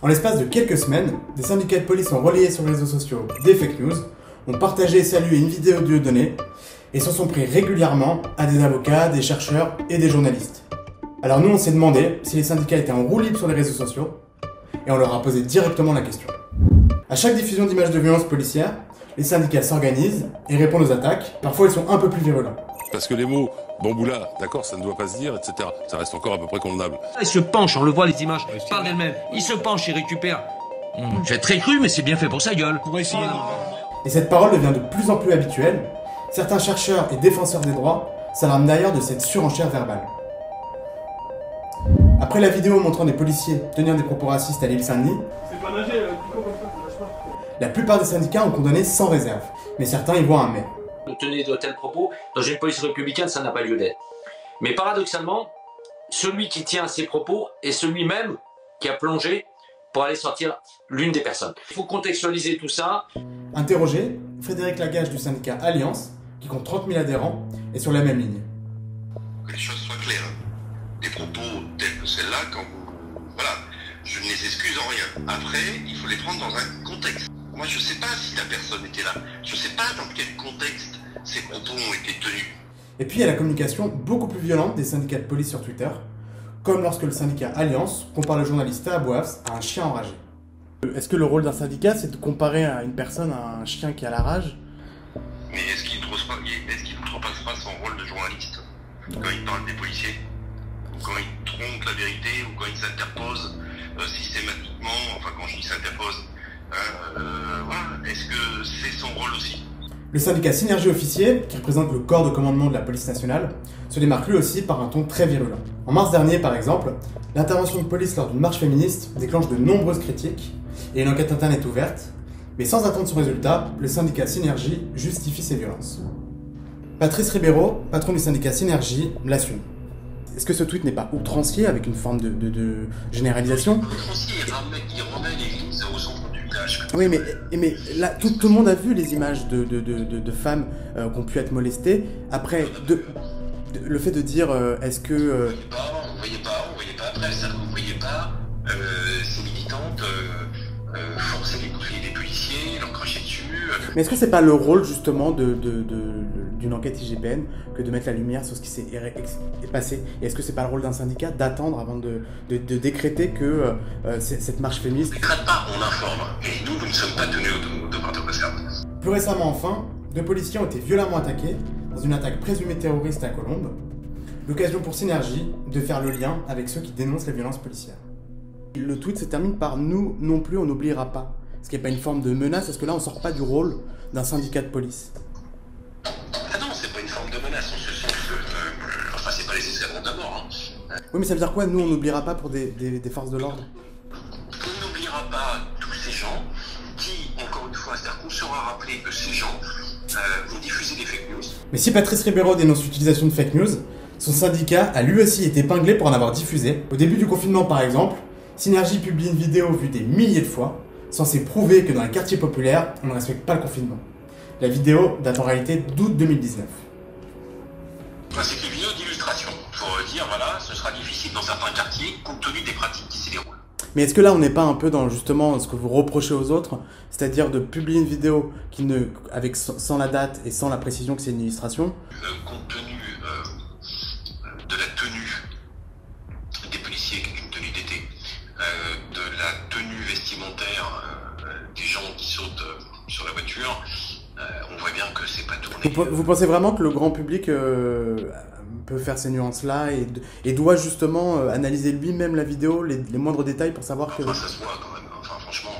En l'espace de quelques semaines, des syndicats de police ont relayé sur les réseaux sociaux des fake news, ont partagé et salué une vidéo de Dieudonné et s'en sont pris régulièrement à des avocats, des chercheurs et des journalistes. Alors nous on s'est demandé si les syndicats étaient en roue libre sur les réseaux sociaux et on leur a posé directement la question. À chaque diffusion d'images de violence policière, les syndicats s'organisent et répondent aux attaques, parfois ils sont un peu plus virulents. Parce que les mots bamboula, d'accord, ça ne doit pas se dire, etc. Ça reste encore à peu près convenable. Il se penche, on le voit les images, parle d'elle-même. Il se penche, il récupère. J'ai très cru, mais c'est bien fait pour sa gueule. Et cette parole devient de plus en plus habituelle. Certains chercheurs et défenseurs des droits s'alarment d'ailleurs de cette surenchère verbale. Après la vidéo montrant des policiers tenir des propos racistes à l'île Saint-Denis, la plupart des syndicats ont condamné sans réserve, mais certains y voient un mais. Tenir de tels propos, dans une police républicaine, ça n'a pas lieu d'être. Mais paradoxalement, celui qui tient ces propos est celui-même qui a plongé pour aller sortir l'une des personnes. Il faut contextualiser tout ça. Interrogé, Frédéric Lagage du syndicat Alliance, qui compte 30 000 adhérents, est sur la même ligne. Que les choses soient claires. Des propos tels que celle-là, quand vous... Voilà, je ne les excuse en rien. Après, il faut les prendre dans un contexte. Moi, je ne sais pas si la personne était là. Je ne sais pas dans quel contexte ces propos ont été tenus. Et puis il y a la communication beaucoup plus violente des syndicats de police sur Twitter, comme lorsque le syndicat Alliance compare le journaliste Théa Boafs à un chien enragé. Est-ce que le rôle d'un syndicat, c'est de comparer à une personne à un chien qui a la rage? Mais est-ce qu'il n'outrepasse pas son rôle de journaliste quand il parle des policiers? Ou quand il trompe la vérité? Ou quand il s'interpose systématiquement? Enfin, quand je dis s'interpose, voilà. Est-ce que c'est son rôle aussi? Le syndicat Synergie Officier, qui représente le corps de commandement de la police nationale, se démarque lui aussi par un ton très virulent. En mars dernier, par exemple, l'intervention de police lors d'une marche féministe déclenche de nombreuses critiques et une enquête interne est ouverte, mais sans attendre son résultat, le syndicat Synergie justifie ces violences. Patrice Ribeiro, patron du syndicat Synergie, l'assume. Est-ce que ce tweet n'est pas outrancier avec une forme de généralisation? Outrancier, il remet l'église au centre du village. Oui, mais là, tout le monde a vu les images de femmes qui ont pu être molestées. Après, le fait de dire, est-ce que... On voyait pas après, c'est-à-dire que vous voyez pas ces militantes forcer les boucliers des policiers, leur cracher dessus. Mais est-ce que c'est pas le rôle justement d'une enquête IGPN que de mettre la lumière sur ce qui s'est passé? Et est-ce que c'est pas le rôle d'un syndicat d'attendre avant de décréter que cette marche féministe... On ne décrète pas, on informe. Et nous ne sommes pas tenus au devoir de réserve. Plus récemment enfin, 2 policiers ont été violemment attaqués dans une attaque présumée terroriste à Colombes. L'occasion pour Synergie de faire le lien avec ceux qui dénoncent les violences policières. Le tweet se termine par « nous non plus on n'oubliera pas ». Ce qui n'est pas une forme de menace, parce que là on sort pas du rôle d'un syndicat de police. Ah non, c'est pas une forme de menace, on se sent que... enfin, c'est pas les escadrons d'abord. Oui, mais ça veut dire quoi, nous on n'oubliera pas pour des forces de l'ordre? On n'oubliera pas tous ces gens qui, encore une fois, c'est-à-dire qu'on sera rappelé que ces gens vont diffuser des fake news. Mais si Patrice Ribeiro dénonce l'utilisation de fake news, son syndicat a lui aussi été épinglé pour en avoir diffusé. Au début du confinement par exemple, Synergie publie une vidéo vue des milliers de fois, censée prouver que dans les quartiers populaires, on ne respecte pas le confinement. La vidéo date en réalité d'août 2019. Enfin, c'est une vidéo d'illustration pour dire, voilà, ce sera difficile dans certains quartiers compte tenu des pratiques qui s'y déroulent. Mais est-ce que là on n'est pas un peu dans justement ce que vous reprochez aux autres, c'est-à-dire de publier une vidéo sans la date et sans la précision que c'est une illustration? Compte tenu de la tenue des policiers, qui est une tenue d'été, de la tenue vestimentaire des gens qui sautent sur la voiture, on voit bien que c'est pas tourné. Vous pensez vraiment que le grand public peut faire ces nuances-là et doit justement analyser lui-même la vidéo, les moindres détails pour savoir que... Enfin, ça se voit quand même, enfin franchement...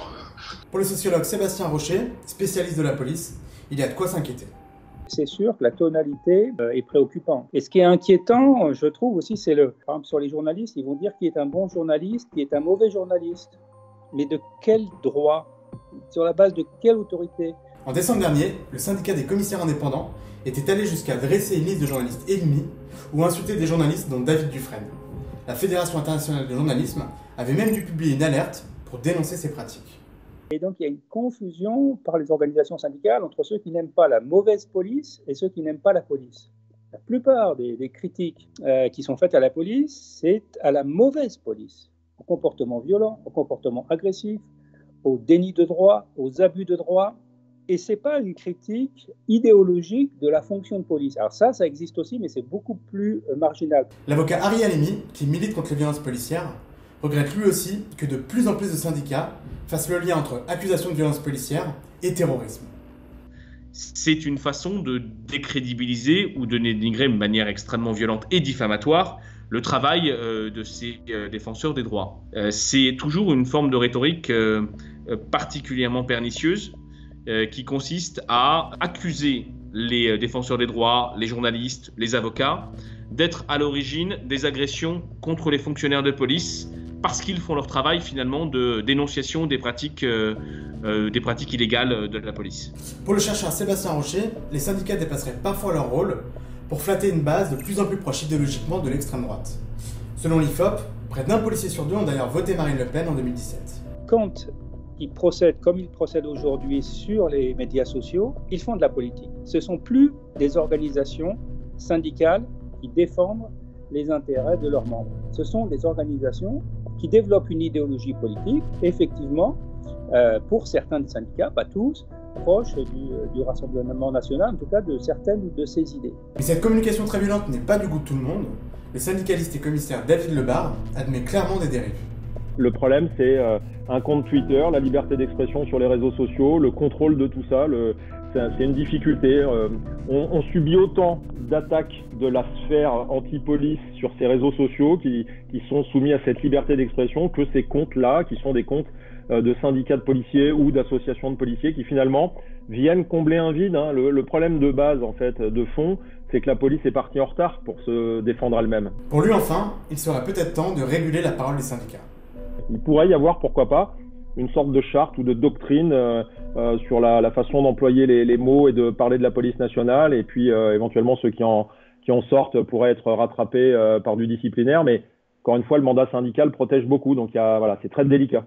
Pour le sociologue Sébastien Rocher, spécialiste de la police, il y a de quoi s'inquiéter. C'est sûr que la tonalité est préoccupante. Et ce qui est inquiétant, je trouve aussi, c'est par exemple sur les journalistes, ils vont dire qui est un bon journaliste, qui est un mauvais journaliste. Mais de quel droit? Sur la base de quelle autorité? En décembre dernier, le syndicat des commissaires indépendants était allé jusqu'à dresser une liste de journalistes ennemis ou insulter des journalistes dont David Dufresne. La Fédération internationale de journalisme avait même dû publier une alerte pour dénoncer ces pratiques. Et donc il y a une confusion par les organisations syndicales entre ceux qui n'aiment pas la mauvaise police et ceux qui n'aiment pas la police. La plupart des critiques qui sont faites à la police, c'est à la mauvaise police. au comportement violent, au comportement agressif, au déni de droit, aux abus de droit. Et ce n'est pas une critique idéologique de la fonction de police. Alors ça existe aussi, mais c'est beaucoup plus marginal. L'avocat Harry Halimi, qui milite contre les violences policières, regrette lui aussi que de plus en plus de syndicats fassent le lien entre accusation de violence policière et terrorisme. C'est une façon de décrédibiliser ou de dénigrer de manière extrêmement violente et diffamatoire le travail de ces défenseurs des droits. C'est toujours une forme de rhétorique particulièrement pernicieuse qui consiste à accuser les défenseurs des droits, les journalistes, les avocats, d'être à l'origine des agressions contre les fonctionnaires de police parce qu'ils font leur travail finalement de dénonciation des pratiques illégales de la police. Pour le chercheur Sébastien Rocher, les syndicats dépasseraient parfois leur rôle pour flatter une base de plus en plus proche idéologiquement de l'extrême droite. Selon l'IFOP, près d'1 policier sur 2 ont d'ailleurs voté Marine Le Pen en 2017. Quand ils procèdent comme ils procèdent aujourd'hui sur les médias sociaux, ils font de la politique. Ce ne sont plus des organisations syndicales qui défendent les intérêts de leurs membres. Ce sont des organisations qui développent une idéologie politique, effectivement, pour certains syndicats, pas tous, proches du Rassemblement national, en tout cas de certaines de ces idées. Mais cette communication très violente n'est pas du goût de tout le monde. Le syndicaliste et commissaire David Lebar admet clairement des dérives. Le problème, c'est un compte Twitter, la liberté d'expression sur les réseaux sociaux, le contrôle de tout ça, c'est une difficulté. On subit autant d'attaques de la sphère anti-police sur ces réseaux sociaux qui sont soumis à cette liberté d'expression que ces comptes-là, qui sont des comptes de syndicats de policiers ou d'associations de policiers qui finalement viennent combler un vide. Le problème de base, en fait, de fond, c'est que la police est partie en retard pour se défendre elle-même. Pour lui, enfin, il serait peut-être temps de réguler la parole des syndicats. Il pourrait y avoir, pourquoi pas, une sorte de charte ou de doctrine sur la façon d'employer les mots et de parler de la police nationale, et puis éventuellement ceux qui en sortent pourraient être rattrapés par du disciplinaire, mais encore une fois, le mandat syndical protège beaucoup, donc c'est très délicat.